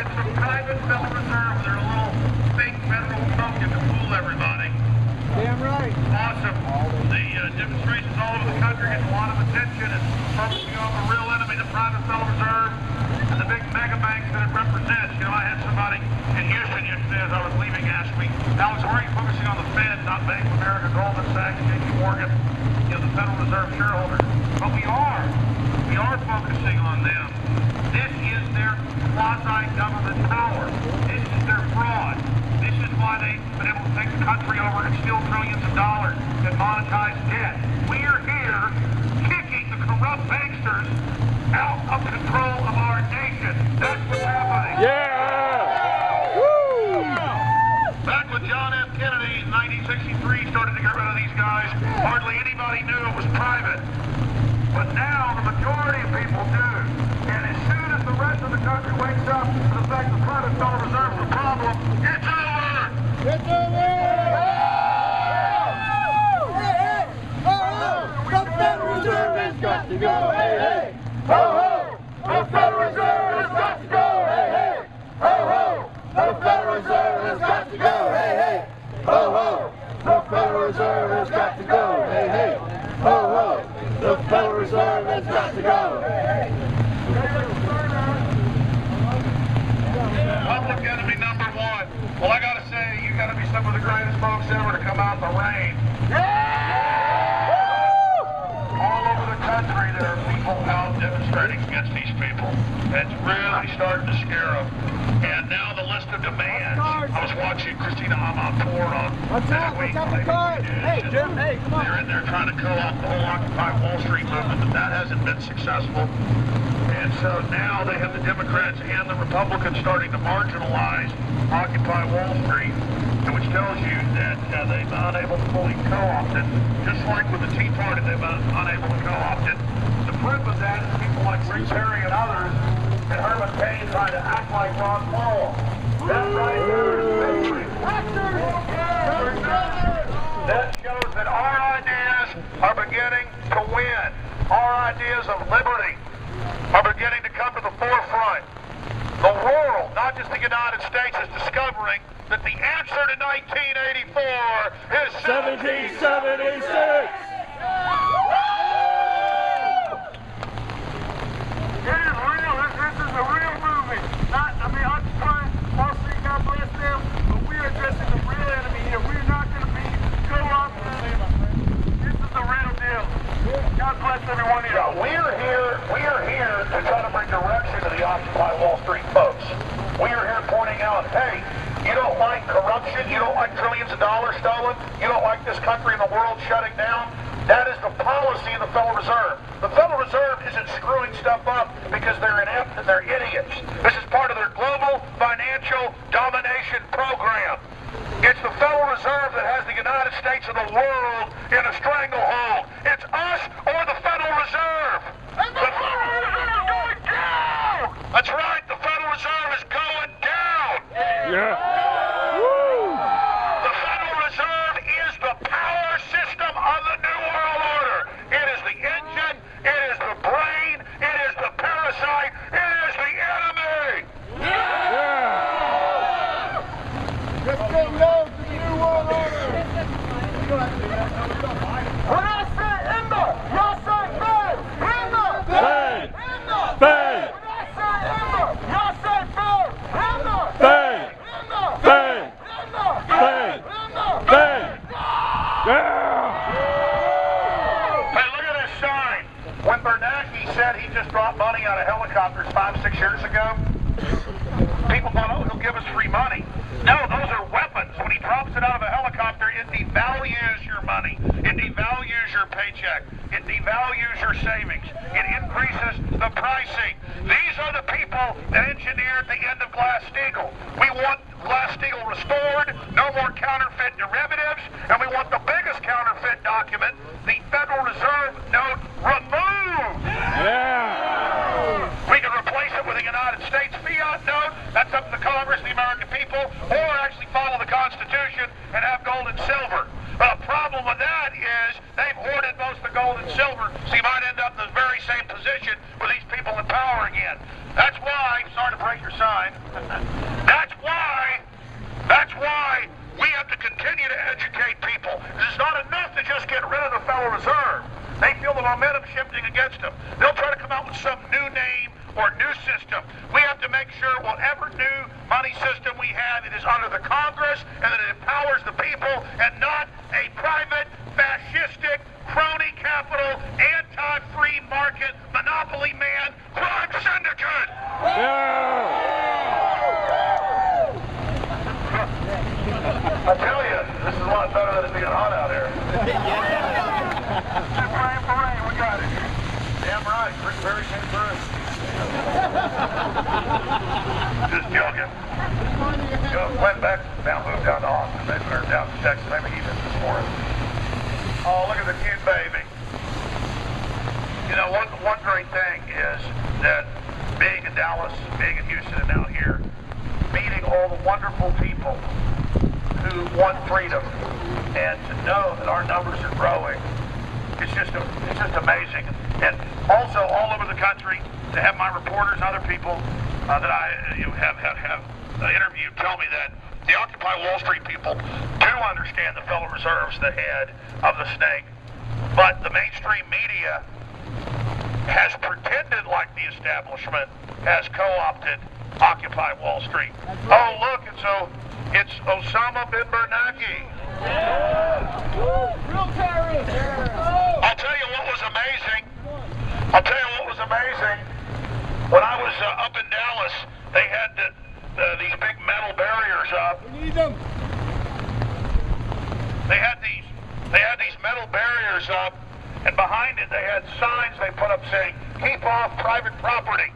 it's a private Federal Reserve. They're a little fake federal token to fool everybody. Damn right. Awesome. The demonstrations all over the country get a lot of attention and focusing on the real enemy, the private Federal Reserve, and the big mega banks that it represents. You know, I had somebody in Houston yesterday as I was leaving ask me, Alex, why are you focusing on the Fed, not Bank of America, Goldman Sachs, JP Morgan, you know, the Federal Reserve shareholders? But we are focusing on them. This is their quasi-government power. This is their fraud. This is why they've been able to take the country over and steal trillions of dollars and monetize debt. We are here kicking the corrupt banksters out of control of our nation. That's what's happening. Yeah! Woo! Back when John F. Kennedy in 1963 started to get rid of these guys, hardly anybody knew it was private. But now the majority of people do. And as soon as the rest of the country wakes up to the fact the private Federal Reserve is the problem, it's over! It's over! Hey, hey! Ho, ho! The Federal Reserve has got to go! Hey, hey! Ho, ho! The Federal Reserve has got to go! Hey, hey! Ho, ho! The Federal Reserve has got to go! Hey, hey! Ho, ho! The Federal Reserve has got to go! Hey, hey! Ho, ho! The Federal Reserve has got to go! Hey, hey! Public enemy number one. Well, I gotta say, you gotta be some of the greatest folks ever to come out in the rain. All over the country, there are people out demonstrating against these people. It's really starting to scare them. And now the list of demands. I was watching Christina Amanpour on that week. Hey, Jim, hey, come on. They're in there trying to co-opt the whole Occupy Wall Street movement, but that hasn't been successful. And so now they have the Democrats and the Republicans starting to marginalize Occupy Wall Street, which tells you that they've been unable to fully co-opt it. Just like with the Tea Party, they've been unable to co-opt it. The proof of that is people like Rick Perry and others, and Herman Cain trying to act like Ron Paul. That's right, that shows that our ideas are beginning to win. Our ideas of liberty are beginning to come to the forefront. The world, not just the United States, is discovering that the answer to 1984 is 1776! It is real. This is a real movement. Occupy Wall Street, God bless them, but we are addressing the real enemy here. We're not going to be co-opted. This is the real deal. God bless everyone here. We are here to try to bring direction to the Occupy Wall Street folks. We are here pointing out, hey, you don't like corruption, you don't like trillions of dollars stolen, you don't like this country and the world shutting down. That is the policy of the Federal Reserve. The Federal Reserve isn't screwing stuff up because they're inept and they're idiots. This is part of their global financial domination program. It's the Federal Reserve that has the United States and the world in a stranglehold. It's us or the Federal Reserve. And the Federal Reserve is going down! That's right, the Federal Reserve is going down. Yeah. The Federal Reserve is the power system of the New World Order. It is the engine, it is the brain, it is the parasite, it is the enemy. Let's say no to the New World Order! When I say IMBA, y'all say Fed! IMBA! Fed! IMBA! Fed! When I say IMBA, y'all say Fed! IMBA! Fed! IMBA! Fed! IMBA! Fed! IMBA! Fed! Yeah! Hey, look at this sign. When Bernanke said he just dropped money out of helicopters 5-6 years ago, people thought, oh, he'll give us free money. No, those are weapons. When he drops it out of a helicopter, it devalues your money. It devalues your paycheck. It devalues your savings. It increases the pricing. These are the people that engineered the end of Glass-Steagall. We want Glass-Steagall restored, no more counterfeit derivatives, and we want the biggest counterfeit document, the Federal Reserve note, removed. Yeah! We can replace it with a United States fiat note. That's up to the Congress, the American people, or actually follow the Constitution and have gold and silver. But the problem with that is they've hoarded most of the gold and silver, so you might end up in the very same position with these people in power again. That's why, sorry to break your sign, sure whatever new money system we have, it is under the Congress and that it empowers the people and not a private, fascistic, crony capital, anti-free market, monopoly man, crime syndicate. I tell you, this is a lot better than it being hot out here. Just praying for rain. We got it. Damn right, Rick Perry came through. Just joking. Went back down, moved down to Austin, maybe, or down to Texas, maybe even this morning. Oh, look at the cute baby. You know, one great thing is that being in Dallas, being in Houston, and now here, meeting all the wonderful people who want freedom, and to know that our numbers are growing, it's just amazing. And also all over the country, to have my reporters and other people that I have interviewed tell me that the Occupy Wall Street people do understand the Federal Reserve's the head of the snake, but the mainstream media has pretended like the establishment has co-opted Occupy Wall Street. Oh, look, it's Osama bin Bernanke. Real terrorist. I'll tell you what was amazing. When I was up in Dallas, they had these big metal barriers up. We need them. They had these metal barriers up, and behind it they had signs they put up saying, "Keep off private property."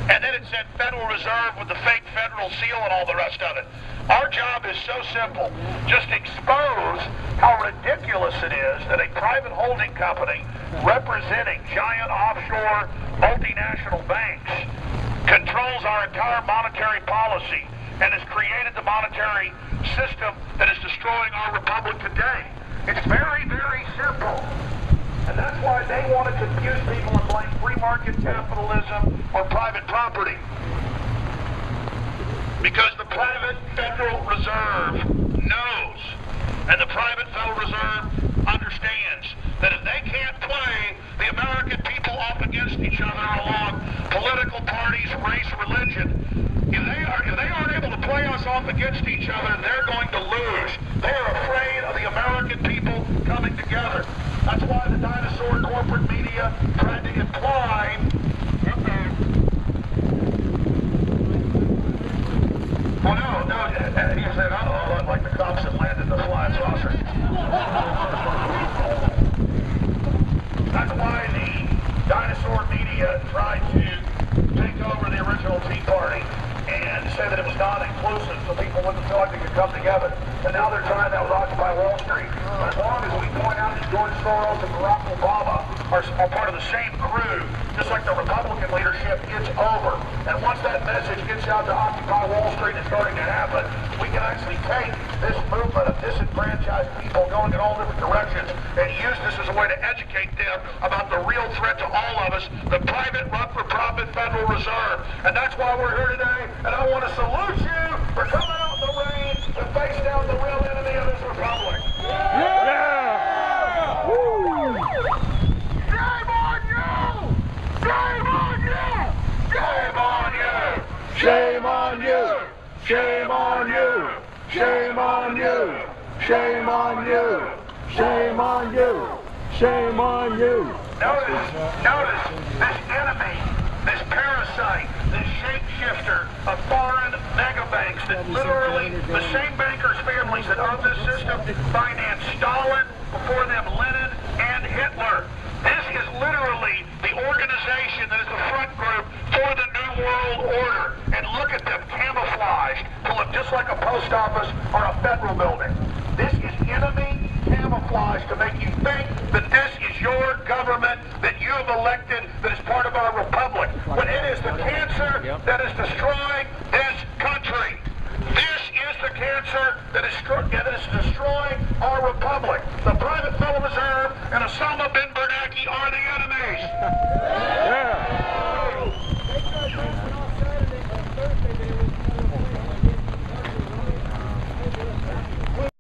And then it said Federal Reserve with the fake federal seal and all the rest of it. Our job is so simple. Just expose how ridiculous it is that a private holding company representing giant offshore multinational banks controls our entire monetary policy and has created the monetary system that is destroying our republic today. It's very, very simple. And that's why they want to confuse people and blame free market capitalism or private property. Because the private Federal Reserve knows, and the private Federal Reserve understands, that if they can't play the American people off against each other along political parties, race, religion, if they aren't able to play us off against each other, they're going to lose. They are afraid of the American people coming together. That's why the dinosaur corporate media tried to imply well, no, and he said, oh, like the cops that landed the flying saucer. That's why the dinosaur media tried to take over the original Tea Party and say that it was not inclusive so people wouldn't feel like they could come together. And now they're trying that with Occupy Wall Street. But as long as we point out that George Soros and Barack Obama are part of the same crew, just like the Republican leadership, it's over. And once that message gets out to Occupy Wall Street, it's starting to happen, we can actually take this movement of disenfranchised people going in all different directions and use this as a way to educate them about the real threat to all of us, the private, run-for-profit Federal Reserve. And that's why we're here today. And I want to salute you for coming out in the rain to face down the real enemy of this republic. Yeah! Woo! Shame on you! Shame on you! Shame on you! Shame on you! Shame on you! Shame on you! Shame on you! Shame on you! Shame on you! Notice this enemy, this parasite, this shapeshifter of foreign mega banks that literally, the same bankers' families that own this system financed Stalin, before them Lenin, and Hitler. This is literally the organization that is the front group for the New World Order. And look at them camouflaged to look just like a post office or a federal building. This is enemy camouflage to make you think that this is your government that you have elected that is part of our republic, when it is the cancer that is destroying this country. This is the cancer that is destroying our republic. The private Federal Reserve and Osama bin Bernanke are the enemies.